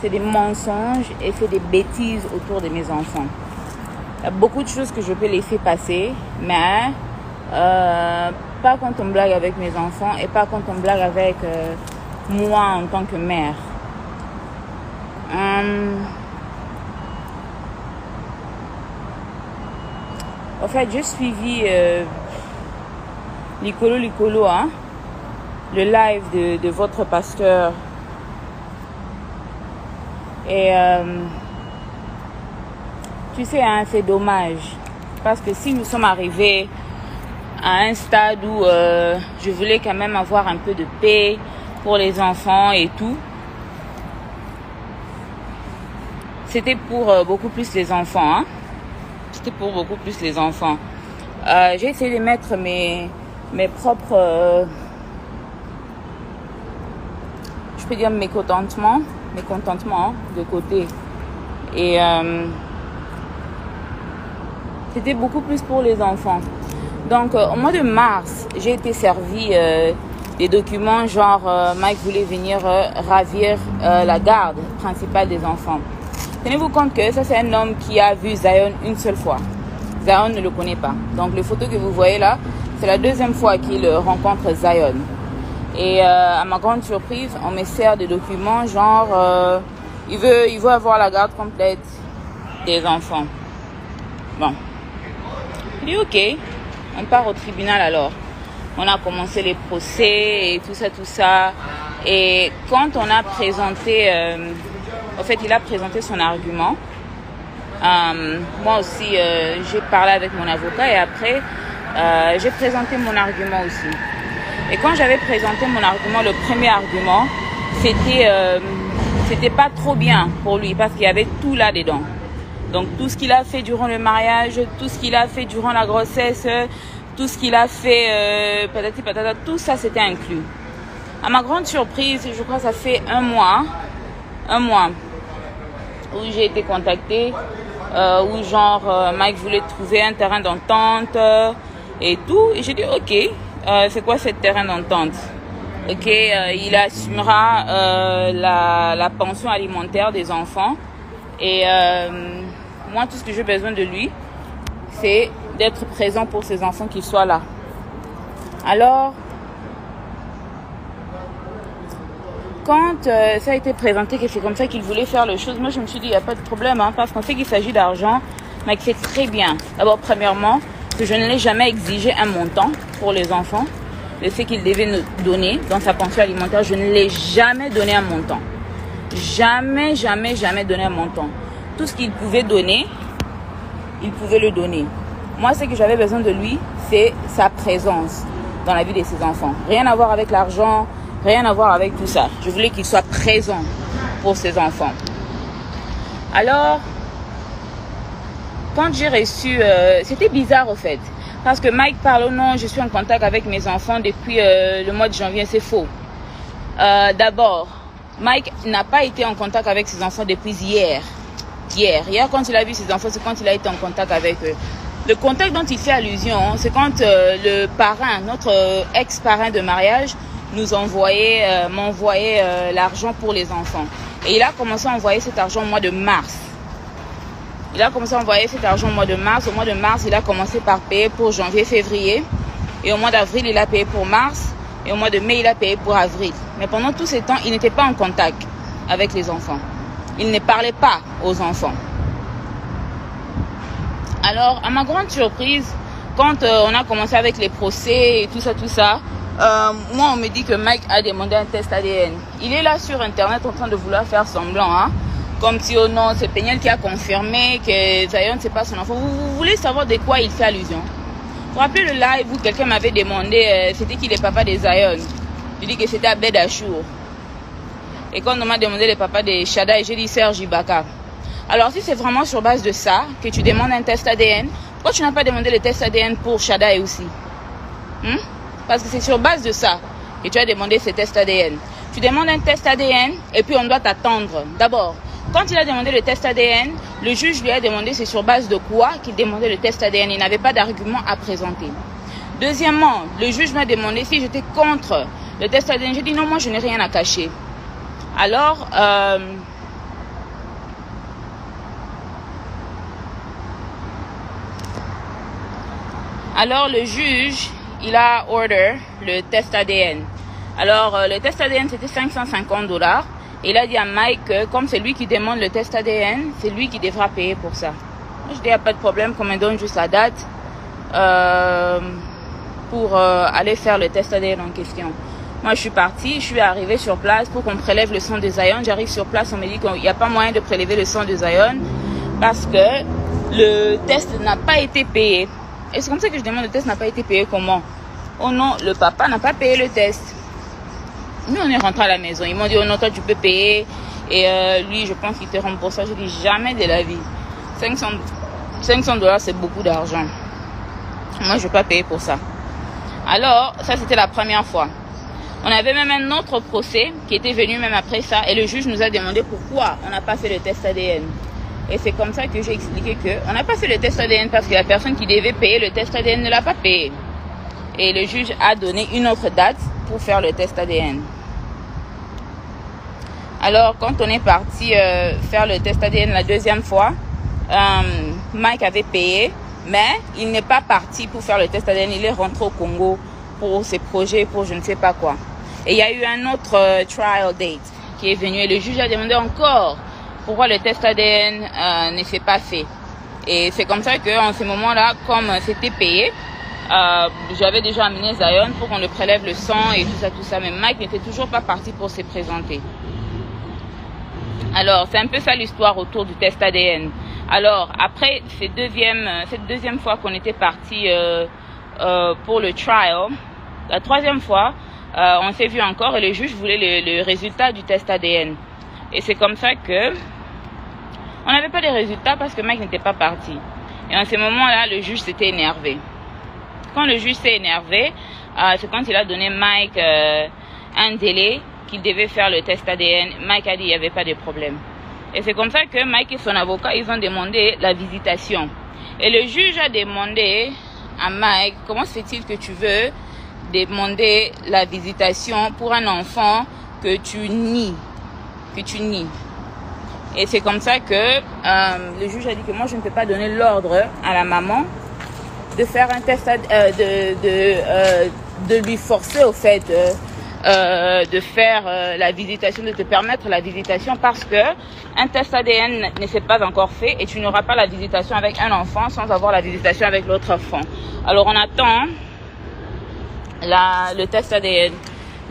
c'est des mensonges et c'est des bêtises autour de mes enfants. Il y a beaucoup de choses que je peux laisser passer, mais pas quand on blague avec mes enfants et pas quand on blague avec moi en tant que mère. En fait, j'ai suivi Licolo, hein, le live de votre pasteur. Et tu sais, hein, c'est dommage. Parce que si nous sommes arrivés à un stade où je voulais quand même avoir un peu de paix pour les enfants et tout, c'était pour beaucoup plus les enfants, hein. C'était pour beaucoup plus les enfants. J'ai essayé de mettre mes propres, je peux dire mécontentements de côté. Et c'était beaucoup plus pour les enfants. Donc, au mois de mars, j'ai été servi des documents genre Mike voulait venir ravir la garde principale des enfants. Tenez-vous compte que ça, c'est un homme qui a vu Zion une seule fois. Zion ne le connaît pas. Donc, les photos que vous voyez là, c'est la deuxième fois qu'il rencontre Zion. Et à ma grande surprise, on me sert des documents genre il veut avoir la garde complète des enfants. Bon. Je dis ok, on part au tribunal alors. On a commencé les procès et tout ça. Et quand on a présenté, en fait, il a présenté son argument. Moi aussi, j'ai parlé avec mon avocat et après, j'ai présenté mon argument aussi. Et quand j'avais présenté mon argument, le premier argument, c'était pas trop bien pour lui parce qu'il y avait tout là-dedans. Donc tout ce qu'il a fait durant le mariage, tout ce qu'il a fait durant la grossesse, tout ce qu'il a fait, patati patata, tout ça c'était inclus. À ma grande surprise, je crois que ça fait un mois où j'ai été contactée, où genre Mike voulait trouver un terrain d'entente et tout. Et j'ai dit ok, c'est quoi ce terrain d'entente? Ok, il assumera la pension alimentaire des enfants et moi tout ce que j'ai besoin de lui c'est d'être présent pour ses enfants, qu'ils soient là. Alors quand ça a été présenté que c'est comme ça qu'il voulait faire les choses, moi je me suis dit il n'y a pas de problème, hein, parce qu'on sait qu'il s'agit d'argent. Mike sait très bien, d'abord premièrement, que je ne l'ai jamais exigé un montant pour les enfants. Je sais qu'il devait nous donner dans sa pension alimentaire, je ne l'ai jamais donné un montant. Jamais donné un montant. Tout ce qu'il pouvait donner, il pouvait le donner. Moi, ce que j'avais besoin de lui, c'est sa présence dans la vie de ses enfants. Rien à voir avec l'argent, rien à voir avec tout ça. Je voulais qu'il soit présent pour ses enfants. Alors, quand j'ai reçu... c'était bizarre au fait. Parce que Mike parle, oh non, je suis en contact avec mes enfants depuis le mois de janvier. C'est faux. D'abord, Mike n'a pas été en contact avec ses enfants depuis hier. Hier, quand il a vu ses enfants, c'est quand il a été en contact avec eux. Le contact dont il fait allusion, c'est quand le parrain, notre ex-parrain de mariage, m'envoyait l'argent pour les enfants. Et il a commencé à envoyer cet argent au mois de mars. Au mois de mars, il a commencé par payer pour janvier, février. Et au mois d'avril, il a payé pour mars. Et au mois de mai, il a payé pour avril. Mais pendant tout ce temps, il n'était pas en contact avec les enfants. Il ne parlait pas aux enfants. Alors, à ma grande surprise, quand on a commencé avec les procès et tout ça, moi, on me dit que Mike a demandé un test ADN. Il est là sur Internet en train de vouloir faire semblant, hein. Comme si, oh non, c'est Peniel qui a confirmé que Zion, c'est pas son enfant. Vous voulez savoir de quoi il fait allusion? Vous vous rappelez le live où quelqu'un m'avait demandé, c'était qui le papa de Zion? Je dis que c'était Abed Achour. Et quand on m'a demandé le papa de Shada, j'ai dit Serge Ibaka. Alors, si c'est vraiment sur base de ça que tu demandes un test ADN, pourquoi tu n'as pas demandé le test ADN pour Shada aussi? Parce que c'est sur base de ça que tu as demandé ce test ADN. Tu demandes un test ADN et puis on doit t'attendre. D'abord, quand il a demandé le test ADN, le juge lui a demandé c'est sur base de quoi qu'il demandait le test ADN. Il n'avait pas d'argument à présenter. Deuxièmement, le juge m'a demandé si j'étais contre le test ADN. J'ai dit non, moi je n'ai rien à cacher. Alors, Alors le juge, il a order le test ADN. Alors le test ADN c'était $550. Et il a dit à Mike que comme c'est lui qui demande le test ADN, c'est lui qui devra payer pour ça. Je dis il n'y a pas de problème, qu'on me donne juste la date pour aller faire le test ADN en question. Moi je suis partie, je suis arrivée sur place pour qu'on prélève le sang de Zion. J'arrive sur place, on me dit qu'il n'y a pas moyen de prélever le sang de Zion parce que le test n'a pas été payé. Et c'est comme ça que je demande, le test n'a pas été payé comment? Oh non, le papa n'a pas payé le test. Nous on est rentré à la maison, ils m'ont dit oh non toi tu peux payer et lui je pense qu'il te rembourse ça. Je dis jamais de la vie. $500 c'est beaucoup d'argent. Moi je vais pas payer pour ça. Alors ça c'était la première fois. On avait même un autre procès qui était venu même après ça et le juge nous a demandé pourquoi on n'a pas fait le test ADN. Et c'est comme ça que j'ai expliqué qu'on n'a pas fait le test ADN parce que la personne qui devait payer le test ADN ne l'a pas payé. Et le juge a donné une autre date pour faire le test ADN. Alors quand on est parti faire le test ADN la deuxième fois, Mike avait payé, mais il n'est pas parti pour faire le test ADN, il est rentré au Congo pour ses projets, pour je ne sais pas quoi. Et il y a eu un autre trial date qui est venu et le juge a demandé encore pourquoi le test ADN ne s'est pas fait. Et c'est comme ça qu'en ce moment-là, comme c'était payé, j'avais déjà amené Zion pour qu'on le prélève le sang et tout ça. Mais Mike n'était toujours pas parti pour se présenter. Alors, c'est un peu ça l'histoire autour du test ADN. Alors, après cette deuxième fois qu'on était parti pour le trial, la troisième fois, on s'est vu encore et le juge voulait le résultat du test ADN. Et c'est comme ça que on n'avait pas de résultats parce que Mike n'était pas parti. Et en ce moment-là, le juge s'était énervé. Quand le juge s'est énervé, c'est quand il a donné Mike un délai qu'il devait faire le test ADN. Mike a dit qu'il n'y avait pas de problème. Et c'est comme ça que Mike et son avocat, ils ont demandé la visitation. Et le juge a demandé à Mike, comment se fait-il que tu veux demander la visitation pour un enfant que tu nies? Et c'est comme ça que le juge a dit que moi je ne peux pas donner l'ordre à la maman de faire un test, de lui forcer au fait de faire la visitation, de te permettre la visitation parce que un test ADN ne s'est pas encore fait et tu n'auras pas la visitation avec un enfant sans avoir la visitation avec l'autre enfant. Alors on attend le test ADN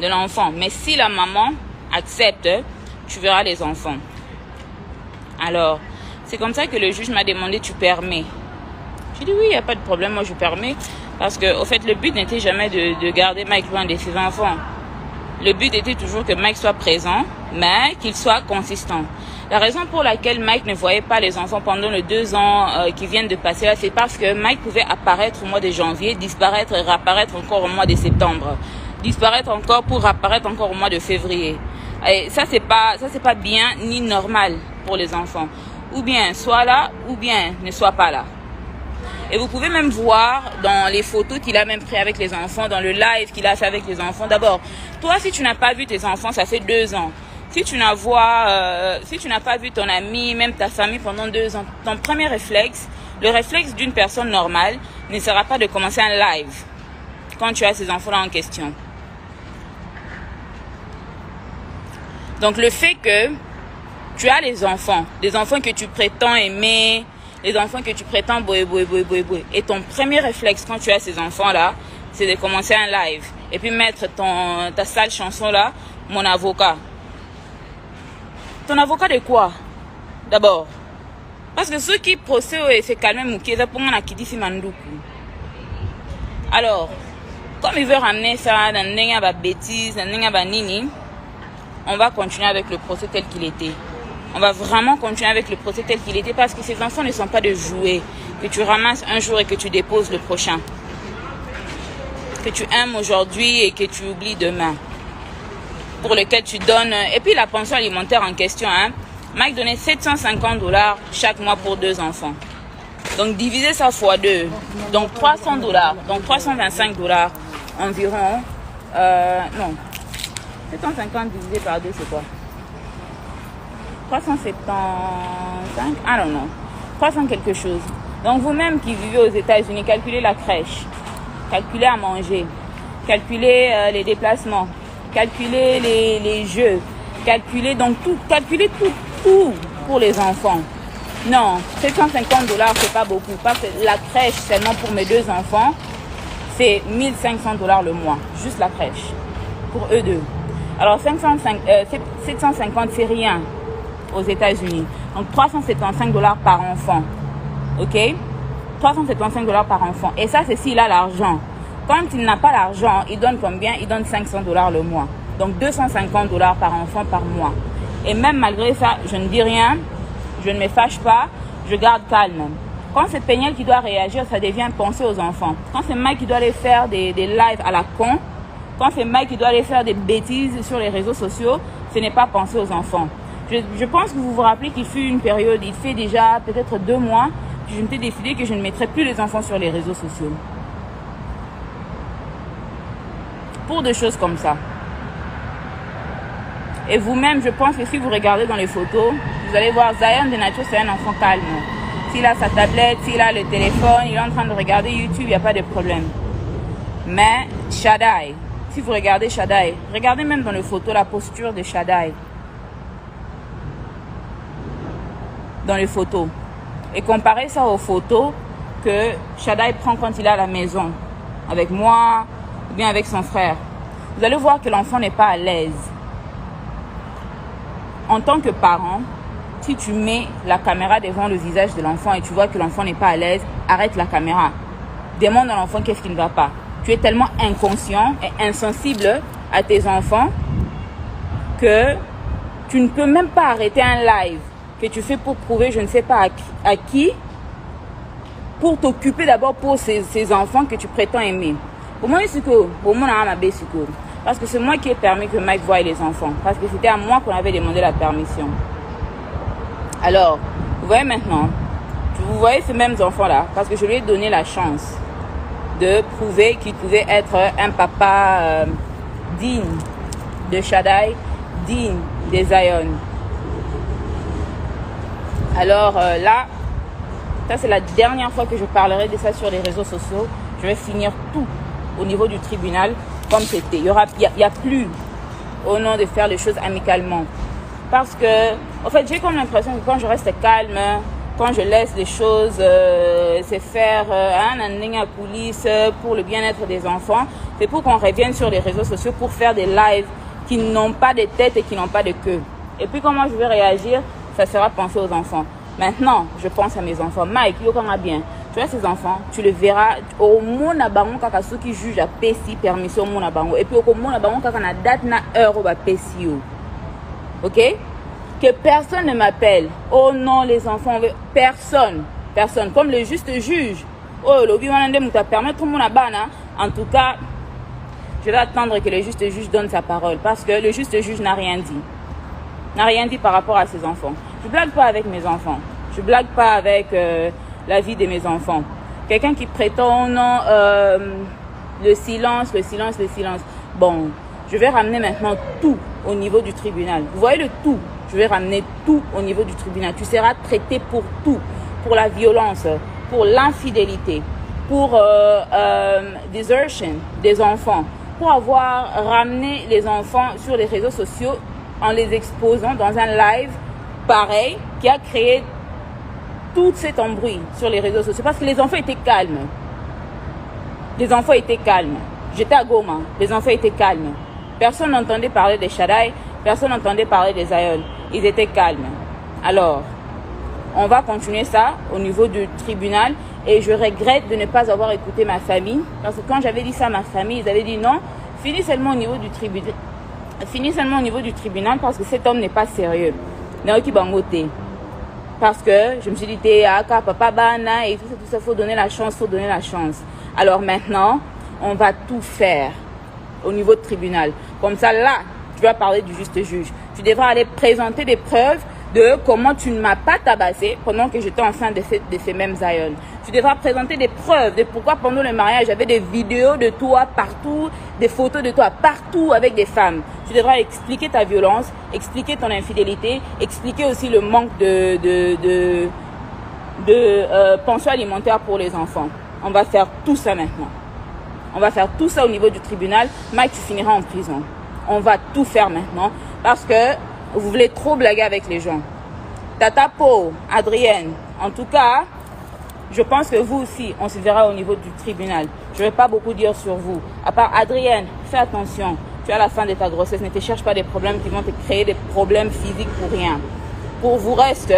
de l'enfant. Mais si la maman accepte, tu verras les enfants. Alors, c'est comme ça que le juge m'a demandé, tu permets? J'ai dit oui, il n'y a pas de problème, moi je permets. Parce que, au fait, le but n'était jamais de garder Mike loin de ses enfants. Le but était toujours que Mike soit présent, mais qu'il soit consistant. La raison pour laquelle Mike ne voyait pas les enfants pendant les 2 ans qui viennent de passer là, c'est parce que Mike pouvait apparaître au mois de janvier, disparaître et réapparaître encore au mois de septembre. Disparaître encore pour apparaître encore au mois de février. Et ça c'est pas bien ni normal pour les enfants. Ou bien sois là ou bien ne sois pas là. Et vous pouvez même voir dans les photos qu'il a même pris avec les enfants, dans le live qu'il a fait avec les enfants. D'abord, toi si tu n'as pas vu tes enfants, ça fait 2 ans. Si tu n'as pas vu ton ami, même ta famille pendant 2 ans, ton premier réflexe, le réflexe d'une personne normale, ne sera pas de commencer un live quand tu as ces enfants-là en question. Donc le fait que tu as des enfants que tu prétends aimer, les enfants que tu prétends boé. Et ton premier réflexe quand tu as ces enfants-là, c'est de commencer un live. Et puis mettre ta sale chanson-là, mon avocat. Ton avocat de quoi? D'abord. Parce que ceux qui procèdent, c'est calmer Moukieza pour moi, qui dit Mandoukou. Alors, comme il veut ramener ça dans une bêtise, dans une nini, on va continuer avec le procès tel qu'il était. On va vraiment continuer avec le procès tel qu'il était parce que ces enfants ne sont pas de jouets que tu ramasses un jour et que tu déposes le prochain. Que tu aimes aujourd'hui et que tu oublies demain. Pour lequel tu donnes... Et puis la pension alimentaire en question, hein. Mike donnait $750 chaque mois pour 2 enfants. Donc diviser ça fois 2. Donc $300. Donc $325 environ. Non. 750 divisé par 2, c'est quoi? 375, I don't know. 300 quelque chose. Donc vous-même qui vivez aux États-Unis, calculez la crèche, calculez à manger, calculez les déplacements, calculez les jeux, calculez tout pour les enfants. Non, 750 $, c'est pas beaucoup. Parce que la crèche, seulement pour mes 2 enfants, c'est 1500 $ le mois. Juste la crèche. Pour eux deux. Alors, 750, c'est rien aux États-Unis. Donc, 375 $ par enfant. OK? 375 $ par enfant. Et ça, c'est s'il a l'argent. Quand il n'a pas l'argent, il donne combien? Il donne 500 $ le mois. Donc, 250 $ par enfant par mois. Et même malgré ça, je ne dis rien. Je ne me fâche pas, je garde calme. Quand c'est Peniel qui doit réagir, ça devient penser aux enfants. Quand c'est Mike qui doit aller faire des lives à la con, quand c'est Mike qui doit aller faire des bêtises sur les réseaux sociaux, ce n'est pas penser aux enfants. Je pense que vous vous rappelez qu'il fut une période, il fait déjà peut-être 2 mois, que je m'étais décidé que je ne mettrais plus les enfants sur les réseaux sociaux. Pour des choses comme ça. Et vous-même, je pense que si vous regardez dans les photos, vous allez voir Zion de nature, c'est un enfant calme. S'il a sa tablette, s'il a le téléphone, il est en train de regarder YouTube, il n'y a pas de problème. Mais Shaddai, si vous regardez Shaddai, regardez même dans les photos la posture de Shaddai. Dans les photos. Et comparez ça aux photos que Shaddai prend quand il est à la maison. Avec moi, ou bien avec son frère. Vous allez voir que l'enfant n'est pas à l'aise. En tant que parent, si tu mets la caméra devant le visage de l'enfant et tu vois que l'enfant n'est pas à l'aise, arrête la caméra. Demande à l'enfant qu'est-ce qui ne va pas. Tu es tellement inconscient et insensible à tes enfants que tu ne peux même pas arrêter un live que tu fais pour prouver je ne sais pas à qui, pour t'occuper d'abord pour ces enfants que tu prétends aimer. Parce que c'est moi qui ai permis que Mike voie les enfants. Parce que c'était à moi qu'on avait demandé la permission. Alors, vous voyez maintenant, vous voyez ces mêmes enfants-là, parce que je lui ai donné la chance de prouver qu'il pouvait être un papa digne de Shaddai, digne des Zion. Alors là, ça c'est la dernière fois que je parlerai de ça sur les réseaux sociaux. Je vais finir tout au niveau du tribunal comme c'était. Il y a plus au nom de faire les choses amicalement. Parce que, en fait, j'ai comme l'impression que quand je reste calme, quand je laisse les choses se faire à police pour le bien-être des enfants, c'est pour qu'on revienne sur les réseaux sociaux pour faire des lives qui n'ont pas de tête et qui n'ont pas de queue. Et puis comment je vais réagir, ça sera penser aux enfants. Maintenant, je pense à mes enfants. Mike, il y a bien. Tu vois ces enfants, tu le verras au monde abango kaka ceux qui jugent à PSI permission au monde abango et puis au monde abango kaka na date na heure au PSI. OK? Que personne ne m'appelle. Oh non, les enfants, personne, comme le juste juge. Oh, l'obi wanande muta permettre mon abana. En tout cas, je vais attendre que le juste juge donne sa parole parce que le juste juge n'a rien dit. N'a rien dit par rapport à ses enfants. Je blague pas avec mes enfants. Je blague pas avec la vie de mes enfants. Quelqu'un qui prétend non, le silence. Bon, je vais ramener maintenant tout au niveau du tribunal. Vous voyez le tout. Je vais ramener tout au niveau du tribunal. Tu seras traité pour tout. Pour la violence, pour l'infidélité, pour desertion des enfants. Pour avoir ramené les enfants sur les réseaux sociaux en les exposant dans un live pareil qui a créé tout cet embrouille sur les réseaux sociaux parce que les enfants étaient calmes. Les enfants étaient calmes. J'étais à Goma, les enfants étaient calmes. Personne n'entendait parler des Shaddai, personne n'entendait parler des Zion. Ils étaient calmes. Alors, on va continuer ça au niveau du tribunal et je regrette de ne pas avoir écouté ma famille parce que quand j'avais dit ça à ma famille, ils avaient dit non, finis seulement au niveau du tribunal. Finis seulement au niveau du tribunal parce que cet homme n'est pas sérieux. Parce que je me suis dit, papa, bana, et tout ça, faut donner la chance. Alors maintenant, on va tout faire au niveau de tribunal. Comme ça, là, tu vas parler du juste juge. Tu devras aller présenter des preuves de comment tu ne m'as pas tabassé pendant que j'étais enceinte de ces mêmes Zion. Tu devras présenter des preuves de pourquoi pendant le mariage, j'avais des vidéos de toi partout, des photos de toi partout avec des femmes. Tu devras expliquer ta violence, expliquer ton infidélité, expliquer aussi le manque de pension alimentaire pour les enfants. On va faire tout ça maintenant. On va faire tout ça au niveau du tribunal. Mike, tu finiras en prison. On va tout faire maintenant parce que vous voulez trop blaguer avec les gens. Tata Po, Adrienne, en tout cas, je pense que vous aussi, on se verra au niveau du tribunal. Je ne vais pas beaucoup dire sur vous. À part Adrienne, fais attention. Tu es à la fin de ta grossesse. Ne te cherche pas des problèmes qui vont te créer des problèmes physiques pour rien. Pour vous reste,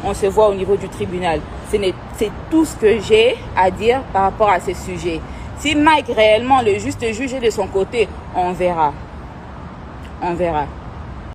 on se voit au niveau du tribunal. C'est tout ce que j'ai à dire par rapport à ces sujets. Si Mike réellement, le juste juge est de son côté, on verra. On verra.